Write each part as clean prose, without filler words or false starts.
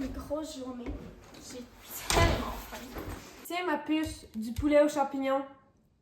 une grosse journée. J'ai tellement faim. Tiens ma puce, du poulet aux champignons.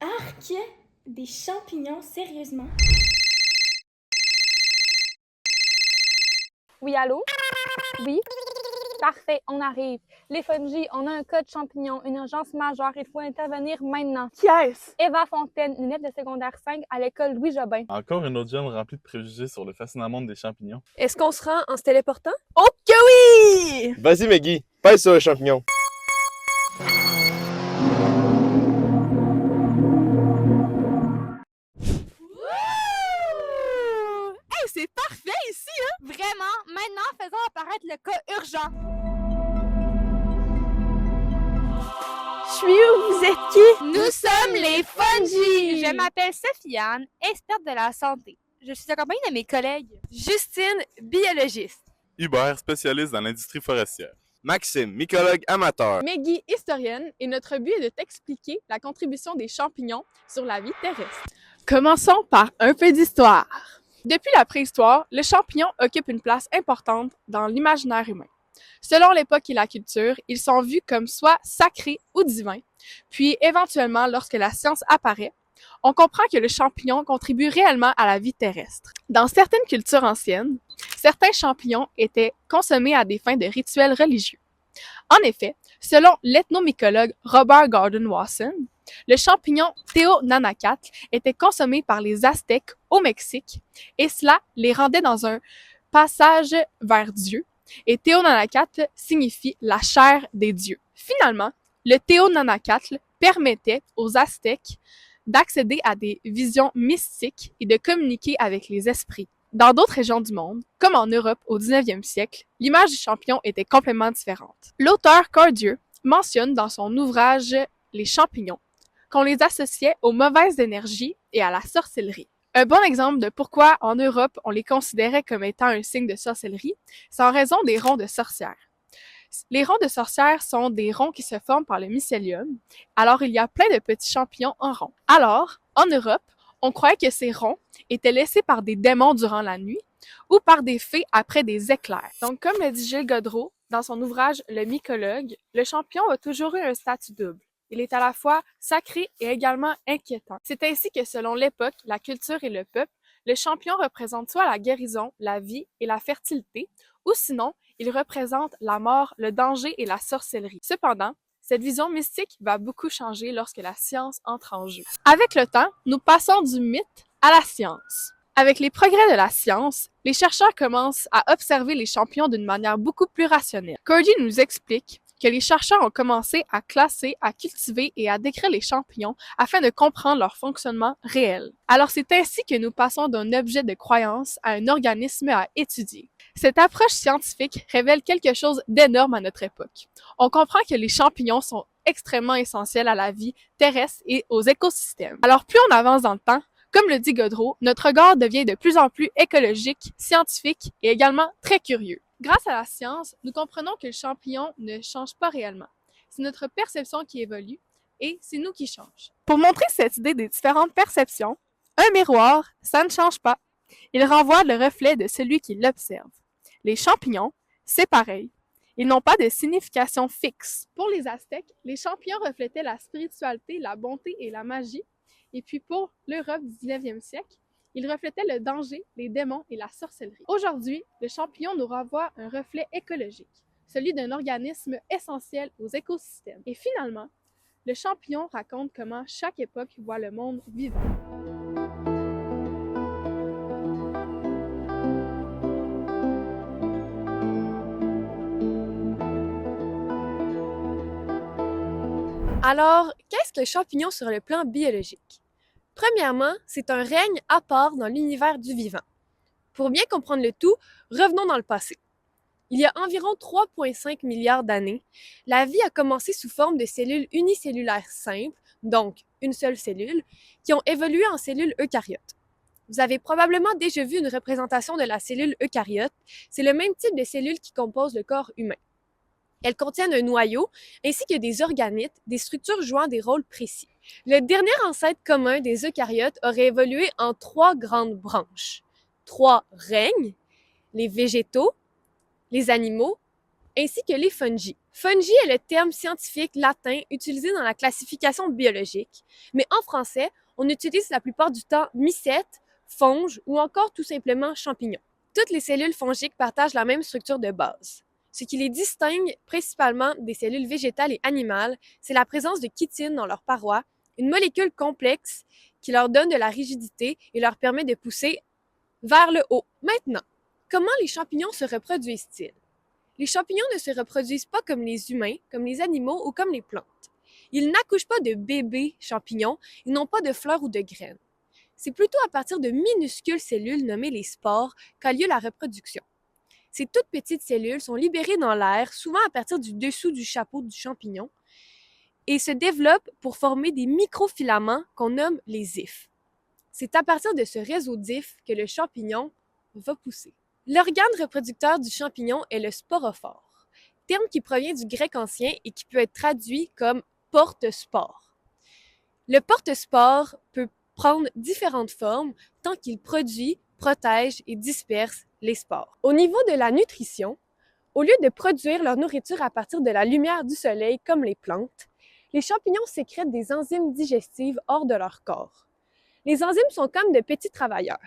Arc! Des champignons, sérieusement? Oui, allô? Oui? Parfait, on arrive. Les Fungi, on a un cas de champignon, une urgence majeure, il faut intervenir maintenant. Qui est-ce? Eva Fontaine, une élève de secondaire 5 à l'école Louis-Jobin. Encore une autre jeune remplie de préjugés sur le fascinant monde des champignons. Est-ce qu'on se rend en se téléportant? Oh que oui! Vas-y, Maggie, pèse sur le champignon. Hey, c'est parfait ici, hein? Vraiment, maintenant, faisons apparaître le cas urgent. Je suis où? Vous êtes qui? Nous sommes les Fungi! Je m'appelle Sophie-Anne, experte de la santé. Je suis accompagnée de mes collègues. Justine, biologiste. Hubert, spécialiste dans l'industrie forestière. Maxime, mycologue amateur. Maggie, historienne, et notre but est de t'expliquer la contribution des champignons sur la vie terrestre. Commençons par un peu d'histoire. Depuis la préhistoire, le champignon occupe une place importante dans l'imaginaire humain. Selon l'époque et la culture, ils sont vus comme soit sacrés ou divins. Puis, éventuellement, lorsque la science apparaît, on comprend que le champignon contribue réellement à la vie terrestre. Dans certaines cultures anciennes, certains champignons étaient consommés à des fins de rituels religieux. En effet, selon l'ethnomycologue Robert Gordon Wasson, le champignon Théonanacatl était consommé par les Aztèques au Mexique et cela les rendait dans un passage vers Dieu. Et Théonanacatl signifie la chair des dieux. Finalement, le Théonanacatl permettait aux Aztèques d'accéder à des visions mystiques et de communiquer avec les esprits. Dans d'autres régions du monde, comme en Europe au 19e siècle, l'image du champignon était complètement différente. L'auteur Cordier mentionne dans son ouvrage Les champignons qu'on les associait aux mauvaises énergies et à la sorcellerie. Un bon exemple de pourquoi en Europe on les considérait comme étant un signe de sorcellerie, c'est en raison des ronds de sorcières. Les ronds de sorcières sont des ronds qui se forment par le mycélium, alors il y a plein de petits champignons en rond. Alors, en Europe, on croyait que ces ronds étaient laissés par des démons durant la nuit ou par des fées après des éclairs. Donc, comme le dit Gilles Godreau dans son ouvrage Le mycologue, le champignon a toujours eu un statut double. Il est à la fois sacré et également inquiétant. C'est ainsi que selon l'époque, la culture et le peuple, le champignon représente soit la guérison, la vie et la fertilité, ou sinon, il représente la mort, le danger et la sorcellerie. Cependant, cette vision mystique va beaucoup changer lorsque la science entre en jeu. Avec le temps, nous passons du mythe à la science. Avec les progrès de la science, les chercheurs commencent à observer les champignons d'une manière beaucoup plus rationnelle. Cordy nous explique que les chercheurs ont commencé à classer, à cultiver et à décrire les champignons afin de comprendre leur fonctionnement réel. Alors c'est ainsi que nous passons d'un objet de croyance à un organisme à étudier. Cette approche scientifique révèle quelque chose d'énorme à notre époque. On comprend que les champignons sont extrêmement essentiels à la vie terrestre et aux écosystèmes. Alors plus on avance dans le temps, comme le dit Godreau, notre regard devient de plus en plus écologique, scientifique et également très curieux. Grâce à la science, nous comprenons que le champignon ne change pas réellement. C'est notre perception qui évolue et c'est nous qui change. Pour montrer cette idée des différentes perceptions, un miroir, ça ne change pas. Il renvoie le reflet de celui qui l'observe. Les champignons, c'est pareil. Ils n'ont pas de signification fixe. Pour les Aztèques, les champignons reflétaient la spiritualité, la bonté et la magie. Et puis pour l'Europe du 19e siècle, il reflétait le danger, les démons et la sorcellerie. Aujourd'hui, le champignon nous renvoie un reflet écologique, celui d'un organisme essentiel aux écosystèmes. Et finalement, le champignon raconte comment chaque époque voit le monde vivant. Alors, qu'est-ce que le champignon sur le plan biologique? Premièrement, c'est un règne à part dans l'univers du vivant. Pour bien comprendre le tout, revenons dans le passé. Il y a environ 3,5 milliards d'années, la vie a commencé sous forme de cellules unicellulaires simples, donc une seule cellule, qui ont évolué en cellules eucaryotes. Vous avez probablement déjà vu une représentation de la cellule eucaryote, c'est le même type de cellule qui compose le corps humain. Elles contiennent un noyau ainsi que des organites, des structures jouant des rôles précis. Le dernier ancêtre commun des eucaryotes aurait évolué en 3 grandes branches. 3 règnes, les végétaux, les animaux ainsi que les fungi. Fungi est le terme scientifique latin utilisé dans la classification biologique, mais en français, on utilise la plupart du temps mycètes, fonges ou encore tout simplement champignons. Toutes les cellules fongiques partagent la même structure de base. Ce qui les distingue principalement des cellules végétales et animales, c'est la présence de chitine dans leurs parois, une molécule complexe qui leur donne de la rigidité et leur permet de pousser vers le haut. Maintenant, comment les champignons se reproduisent-ils? Les champignons ne se reproduisent pas comme les humains, comme les animaux ou comme les plantes. Ils n'accouchent pas de bébés champignons, ils n'ont pas de fleurs ou de graines. C'est plutôt à partir de minuscules cellules nommées les spores qu'a lieu la reproduction. Ces toutes petites cellules sont libérées dans l'air, souvent à partir du dessous du chapeau du champignon, et se développent pour former des microfilaments qu'on nomme les hyphes. C'est à partir de ce réseau d'hyphes que le champignon va pousser. L'organe reproducteur du champignon est le sporophore, terme qui provient du grec ancien et qui peut être traduit comme porte-spore. Le porte-spore peut prendre différentes formes tant qu'il produit, protège et disperse les spores. Au niveau de la nutrition, au lieu de produire leur nourriture à partir de la lumière du soleil comme les plantes, les champignons sécrètent des enzymes digestives hors de leur corps. Les enzymes sont comme de petits travailleurs.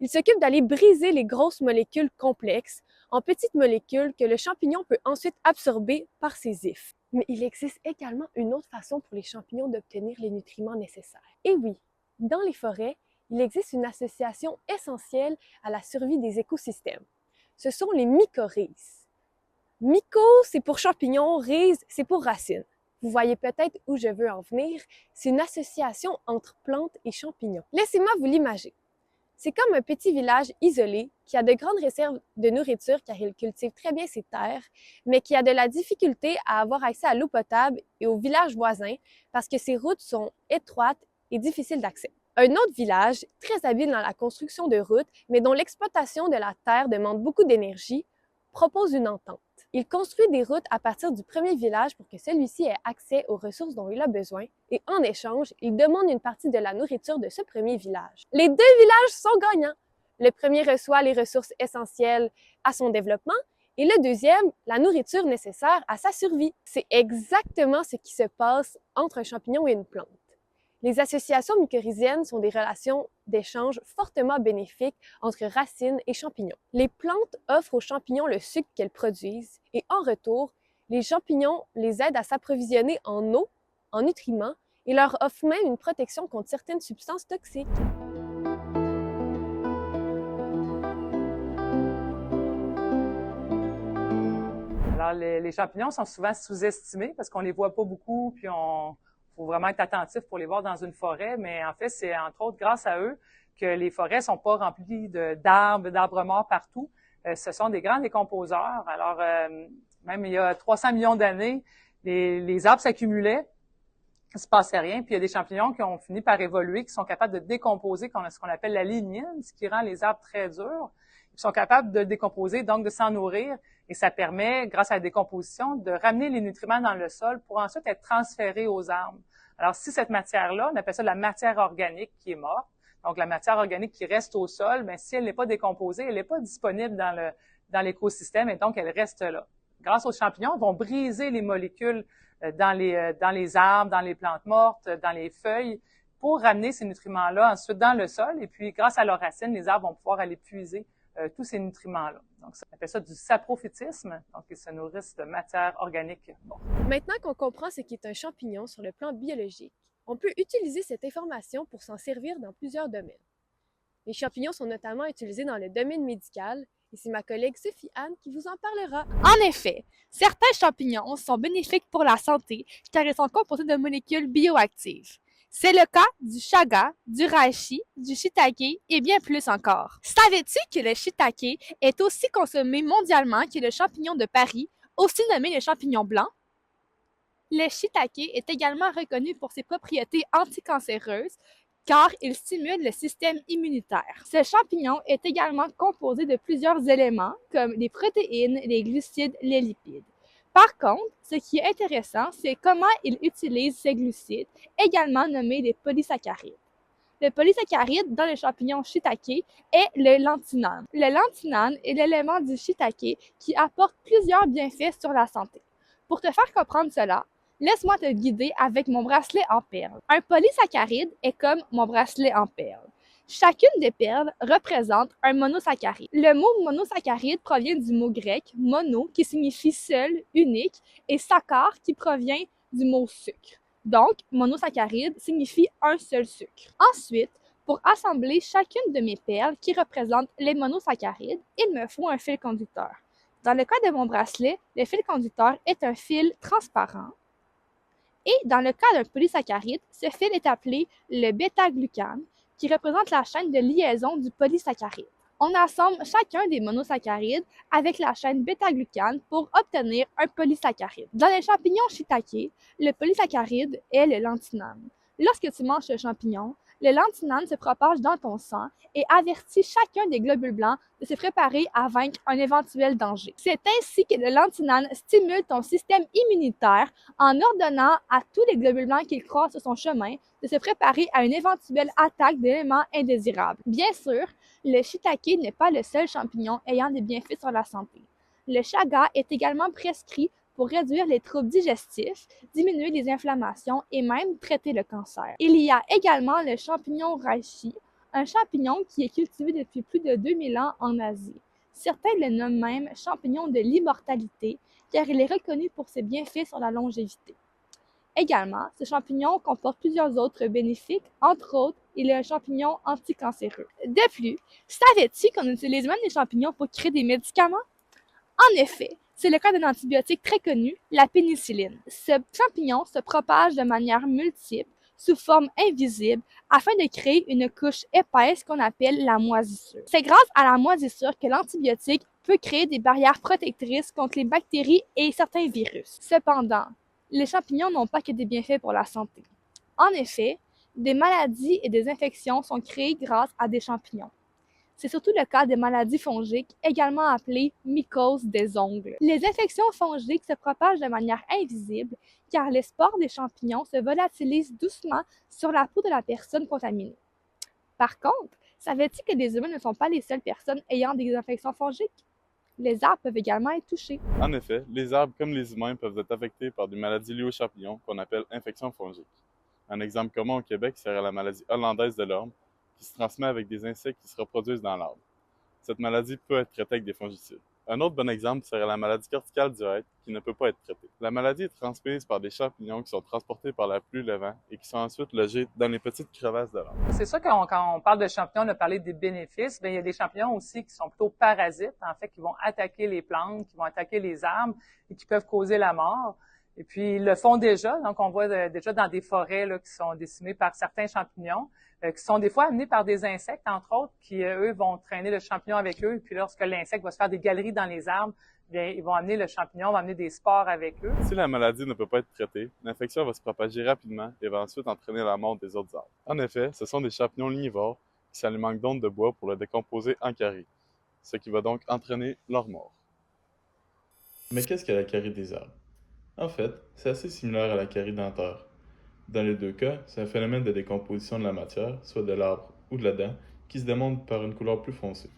Ils s'occupent d'aller briser les grosses molécules complexes en petites molécules que le champignon peut ensuite absorber par ses hyphes. Mais il existe également une autre façon pour les champignons d'obtenir les nutriments nécessaires. Et oui, dans les forêts, il existe une association essentielle à la survie des écosystèmes. Ce sont les mycorhizes. Myco, c'est pour champignons, rhize, c'est pour racines. Vous voyez peut-être où je veux en venir, c'est une association entre plantes et champignons. Laissez-moi vous l'imager. C'est comme un petit village isolé qui a de grandes réserves de nourriture car il cultive très bien ses terres, mais qui a de la difficulté à avoir accès à l'eau potable et aux villages voisins parce que ses routes sont étroites et difficiles d'accès. Un autre village, très habile dans la construction de routes, mais dont l'exploitation de la terre demande beaucoup d'énergie, propose une entente. Il construit des routes à partir du premier village pour que celui-ci ait accès aux ressources dont il a besoin et en échange, il demande une partie de la nourriture de ce premier village. Les deux villages sont gagnants. Le premier reçoit les ressources essentielles à son développement et le deuxième, la nourriture nécessaire à sa survie. C'est exactement ce qui se passe entre un champignon et une plante. Les associations mycorhiziennes sont des relations d'échange fortement bénéfiques entre racines et champignons. Les plantes offrent aux champignons le sucre qu'elles produisent et en retour, les champignons les aident à s'approvisionner en eau, en nutriments et leur offrent même une protection contre certaines substances toxiques. Alors, les champignons sont souvent sous-estimés parce qu'on les voit pas beaucoup, puis faut vraiment être attentif pour les voir dans une forêt, mais en fait, c'est entre autres grâce à eux que les forêts sont pas remplies d'arbres morts partout. Ce sont des grands décomposeurs. Alors, même il y a 300 millions d'années, les arbres s'accumulaient, il se passait rien, puis il y a des champignons qui ont fini par évoluer, qui sont capables de décomposer ce qu'on appelle la lignine, ce qui rend les arbres très durs. Ils sont capables de décomposer, donc de s'en nourrir, et ça permet, grâce à la décomposition, de ramener les nutriments dans le sol pour ensuite être transférés aux arbres. Alors, si cette matière-là, on appelle ça la matière organique qui est morte, donc la matière organique qui reste au sol, bien, si elle n'est pas décomposée, elle n'est pas disponible dans l'écosystème et donc elle reste là. Grâce aux champignons, ils vont briser les molécules dans les arbres, dans les plantes mortes, dans les feuilles, pour ramener ces nutriments-là ensuite dans le sol. Et puis, grâce à leurs racines, les arbres vont pouvoir aller puiser tous ces nutriments-là. Donc, on appelle ça du saprophytisme. Donc, ils se nourrissent de matière organique morte. Maintenant qu'on comprend ce qu'est un champignon sur le plan biologique, on peut utiliser cette information pour s'en servir dans plusieurs domaines. Les champignons sont notamment utilisés dans le domaine médical, et c'est ma collègue Sophie-Anne qui vous en parlera. En effet, certains champignons sont bénéfiques pour la santé car ils sont composés de molécules bioactives. C'est le cas du chaga, du reishi, du shiitake et bien plus encore. Savais-tu que le shiitake est aussi consommé mondialement que le champignon de Paris, aussi nommé le champignon blanc? Le shiitake est également reconnu pour ses propriétés anticancéreuses car il stimule le système immunitaire. Ce champignon est également composé de plusieurs éléments comme les protéines, les glucides, les lipides. Par contre, ce qui est intéressant, c'est comment il utilise ces glucides, également nommés les polysaccharides. Le polysaccharide dans le champignon shiitake est le lantinane. Le lantinane est l'élément du shiitake qui apporte plusieurs bienfaits sur la santé. Pour te faire comprendre cela, laisse-moi te guider avec mon bracelet en perles. Un polysaccharide est comme mon bracelet en perles. Chacune des perles représente un monosaccharide. Le mot monosaccharide provient du mot grec mono qui signifie seul, unique, et saccharide qui provient du mot sucre. Donc, monosaccharide signifie un seul sucre. Ensuite, pour assembler chacune de mes perles qui représentent les monosaccharides, il me faut un fil conducteur. Dans le cas de mon bracelet, le fil conducteur est un fil transparent. Et dans le cas d'un polysaccharide, ce fil est appelé le bêta-glucane, qui représente la chaîne de liaison du polysaccharide. On assemble chacun des monosaccharides avec la chaîne bêta-glucane pour obtenir un polysaccharide. Dans les champignons shiitake, le polysaccharide est le lantinane. Lorsque tu manges ce champignon, le lantinane se propage dans ton sang et avertit chacun des globules blancs de se préparer à vaincre un éventuel danger. C'est ainsi que le lantinane stimule ton système immunitaire en ordonnant à tous les globules blancs qu'il croise sur son chemin de se préparer à une éventuelle attaque d'éléments indésirables. Bien sûr, le shiitake n'est pas le seul champignon ayant des bienfaits sur la santé. Le chaga est également prescrit pour réduire les troubles digestifs, diminuer les inflammations et même traiter le cancer. Il y a également le champignon reishi, un champignon qui est cultivé depuis plus de 2000 ans en Asie. Certains le nomment même champignon de l'immortalité car il est reconnu pour ses bienfaits sur la longévité. Également, ce champignon comporte plusieurs autres bénéfices, entre autres, il est un champignon anticancéreux. De plus, savais-tu qu'on utilise même des champignons pour créer des médicaments? En effet, c'est le cas d'un antibiotique très connu, la pénicilline. Ce champignon se propage de manière multiple, sous forme invisible, afin de créer une couche épaisse qu'on appelle la moisissure. C'est grâce à la moisissure que l'antibiotique peut créer des barrières protectrices contre les bactéries et certains virus. Cependant, les champignons n'ont pas que des bienfaits pour la santé. En effet, des maladies et des infections sont créées grâce à des champignons. C'est surtout le cas des maladies fongiques, également appelées mycoses des ongles. Les infections fongiques se propagent de manière invisible car les spores des champignons se volatilisent doucement sur la peau de la personne contaminée. Par contre, savais-tu que les humains ne sont pas les seules personnes ayant des infections fongiques? Les arbres peuvent également être touchés. En effet, les arbres comme les humains peuvent être affectés par des maladies liées aux champignons qu'on appelle infections fongiques. Un exemple commun au Québec serait la maladie hollandaise de l'orme, qui se transmet avec des insectes qui se reproduisent dans l'arbre. Cette maladie peut être traitée avec des fongicides. Un autre bon exemple serait la maladie corticale du hêtre, qui ne peut pas être traitée. La maladie est transmise par des champignons qui sont transportés par la pluie et le vent et qui sont ensuite logés dans les petites crevasses de l'arbre. C'est sûr que quand on parle de champignons, on a parlé des bénéfices. Bien, il y a des champignons aussi qui sont plutôt parasites, en fait, qui vont attaquer les plantes, qui vont attaquer les arbres et qui peuvent causer la mort. Et puis, ils le font déjà. Donc, on voit déjà dans des forêts là, qui sont décimées par certains champignons, qui sont des fois amenés par des insectes, entre autres, qui, eux, vont traîner le champignon avec eux. Et puis, lorsque l'insecte va se faire des galeries dans les arbres, bien, ils vont amener le champignon, vont amener des spores avec eux. Si la maladie ne peut pas être traitée, l'infection va se propager rapidement et va ensuite entraîner la mort des autres arbres. En effet, ce sont des champignons lignivores qui s'alimentent d'ondes de bois pour le décomposer en caries, ce qui va donc entraîner leur mort. Mais qu'est-ce que la carie des arbres? En fait, c'est assez similaire à la carie dentaire. Dans les deux cas, c'est un phénomène de décomposition de la matière, soit de l'arbre ou de la dent, qui se démontre par une couleur plus foncée.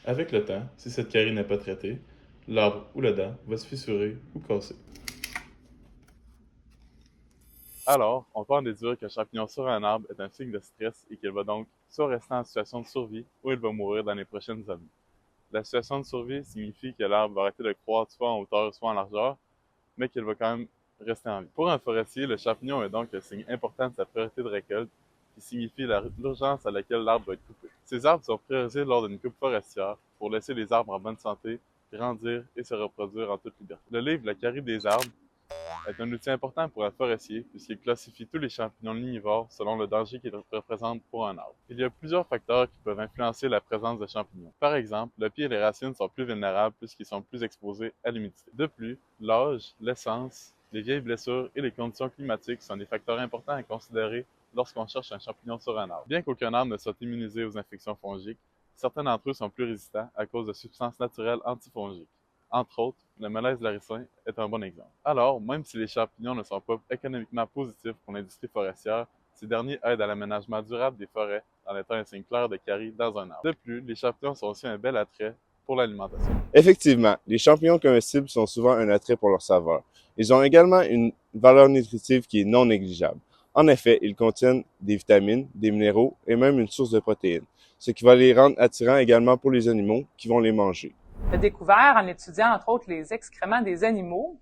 Avec le temps, si cette carie n'est pas traitée, l'arbre ou la dent va se fissurer ou casser. Alors, on peut en déduire qu'un champignon sur un arbre est un signe de stress et qu'il va donc soit rester en situation de survie ou il va mourir dans les prochaines années. La situation de survie signifie que l'arbre va arrêter de croître soit en hauteur, soit en largeur, mais qu'il va quand même rester en vie. Pour un forestier, le champignon est donc un signe important de sa priorité de récolte, qui signifie l'urgence à laquelle l'arbre va être coupé. Ces arbres sont priorisés lors d'une coupe forestière pour laisser les arbres en bonne santé, grandir et se reproduire en toute liberté. Le livre La carie des arbres est un outil important pour un forestier puisqu'il classifie tous les champignons lignivores selon le danger qu'ils représentent pour un arbre. Il y a plusieurs facteurs qui peuvent influencer la présence de champignons. Par exemple, le pied et les racines sont plus vulnérables puisqu'ils sont plus exposés à l'humidité. De plus, l'âge, l'essence, les vieilles blessures et les conditions climatiques sont des facteurs importants à considérer lorsqu'on cherche un champignon sur un arbre. Bien qu'aucun arbre ne soit immunisé aux infections fongiques, certains d'entre eux sont plus résistants à cause de substances naturelles antifongiques. Entre autres, le malaise laricin est un bon exemple. Alors, même si les champignons ne sont pas économiquement positifs pour l'industrie forestière, Ces derniers aident à l'aménagement durable des forêts en étant un signe clair de carie dans un arbre. De plus, les champignons sont aussi un bel attrait pour l'alimentation. Effectivement, les champignons comestibles sont souvent un attrait pour leur saveur. Ils ont également une valeur nutritive qui est non négligeable. En effet, ils contiennent des vitamines, des minéraux et même une source de protéines, ce qui va les rendre attirants également pour les animaux qui vont les manger. On a découvert, en étudiant entre autres les excréments des animaux,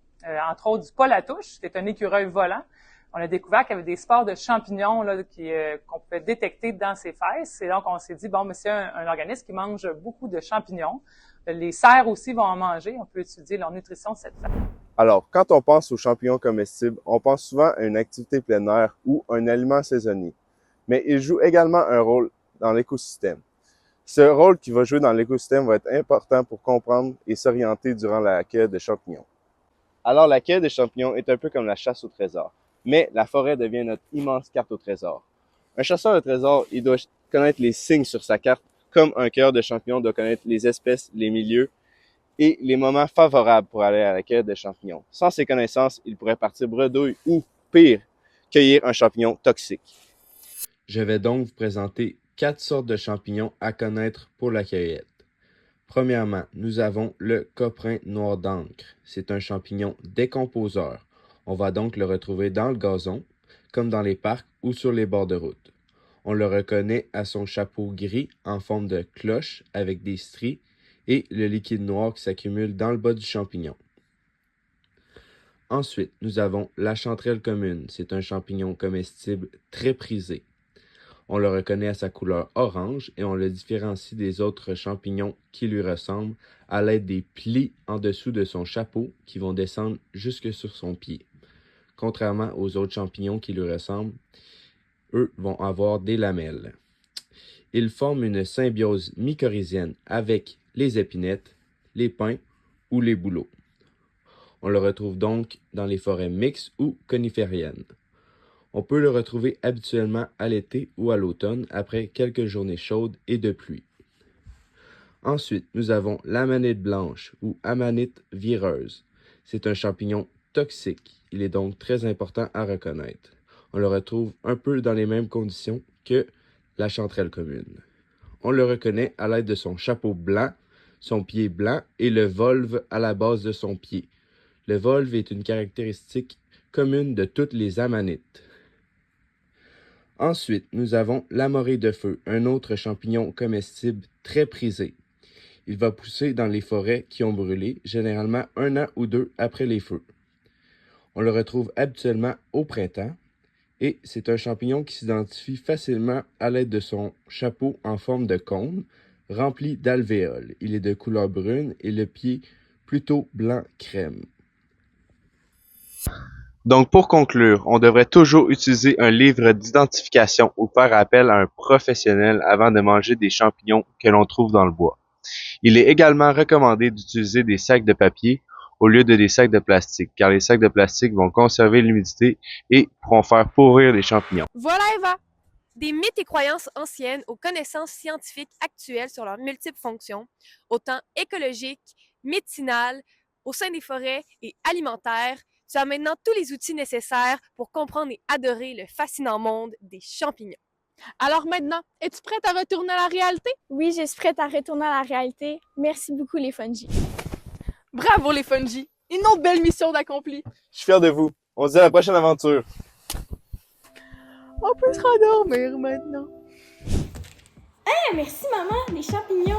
entre autres du polatouche, qui est un écureuil volant, on a découvert qu'il y avait des spores de champignons là, qu'on pouvait détecter dans ses fesses. Et donc, on s'est dit, bon, mais c'est un organisme qui mange beaucoup de champignons. Les cerfs aussi vont en manger. On peut étudier leur nutrition de cette façon. Alors, quand on pense aux champignons comestibles, on pense souvent à une activité plein air ou un aliment saisonnier. Mais ils jouent également un rôle dans l'écosystème. Ce rôle qui va jouer dans l'écosystème va être important pour comprendre et s'orienter durant la cueillette de champignons. Alors, la cueillette de champignons est un peu comme la chasse au trésor. Mais la forêt devient notre immense carte au trésor. Un chasseur de trésor, il doit connaître les signes sur sa carte, comme un cueilleur de champignons doit connaître les espèces, les milieux et les moments favorables pour aller à la cueillette de champignons. Sans ces connaissances, il pourrait partir bredouille ou, pire, cueillir un champignon toxique. Je vais donc vous présenter 4 sortes de champignons à connaître pour la cueillette. Premièrement, nous avons le coprin noir d'encre. C'est un champignon décomposeur. On va donc le retrouver dans le gazon, comme dans les parcs ou sur les bords de route. On le reconnaît à son chapeau gris en forme de cloche avec des stries et le liquide noir qui s'accumule dans le bas du champignon. Ensuite, nous avons la chanterelle commune. C'est un champignon comestible très prisé. On le reconnaît à sa couleur orange et on le différencie des autres champignons qui lui ressemblent à l'aide des plis en dessous de son chapeau qui vont descendre jusque sur son pied. Contrairement aux autres champignons qui lui ressemblent, eux vont avoir des lamelles. Ils forment une symbiose mycorhizienne avec les épinettes, les pins ou les bouleaux. On le retrouve donc dans les forêts mixtes ou conifériennes. On peut le retrouver habituellement à l'été ou à l'automne après quelques journées chaudes et de pluie. Ensuite, nous avons l'amanite blanche ou amanite vireuse. C'est un champignon toxique. Il est donc très important à reconnaître. On le retrouve un peu dans les mêmes conditions que la chanterelle commune. On le reconnaît à l'aide de son chapeau blanc, son pied blanc et le volve à la base de son pied. Le volve est une caractéristique commune de toutes les amanites. Ensuite, nous avons l'amoré de feu, un autre champignon comestible très prisé. Il va pousser dans les forêts qui ont brûlé, généralement 1 an ou 2 après les feux. On le retrouve habituellement au printemps et c'est un champignon qui s'identifie facilement à l'aide de son chapeau en forme de cône rempli d'alvéoles. Il est de couleur brune et le pied plutôt blanc crème. Donc, pour conclure, on devrait toujours utiliser un livre d'identification ou faire appel à un professionnel avant de manger des champignons que l'on trouve dans le bois. Il est également recommandé d'utiliser des sacs de papier au lieu de des sacs de plastique, car les sacs de plastique vont conserver l'humidité et pourront faire pourrir les champignons. Voilà Eva! Des mythes et croyances anciennes aux connaissances scientifiques actuelles sur leurs multiples fonctions, autant écologiques, médicinales, au sein des forêts et alimentaires. Tu as maintenant tous les outils nécessaires pour comprendre et adorer le fascinant monde des champignons. Alors maintenant, es-tu prête à retourner à la réalité? Oui, je suis prête à retourner à la réalité. Merci beaucoup, les Fungi. Bravo les Fungi! Une autre belle mission d'accompli! Je suis fier de vous. On se dit à la prochaine aventure. On peut se rendormir maintenant. Merci, maman, les champignons.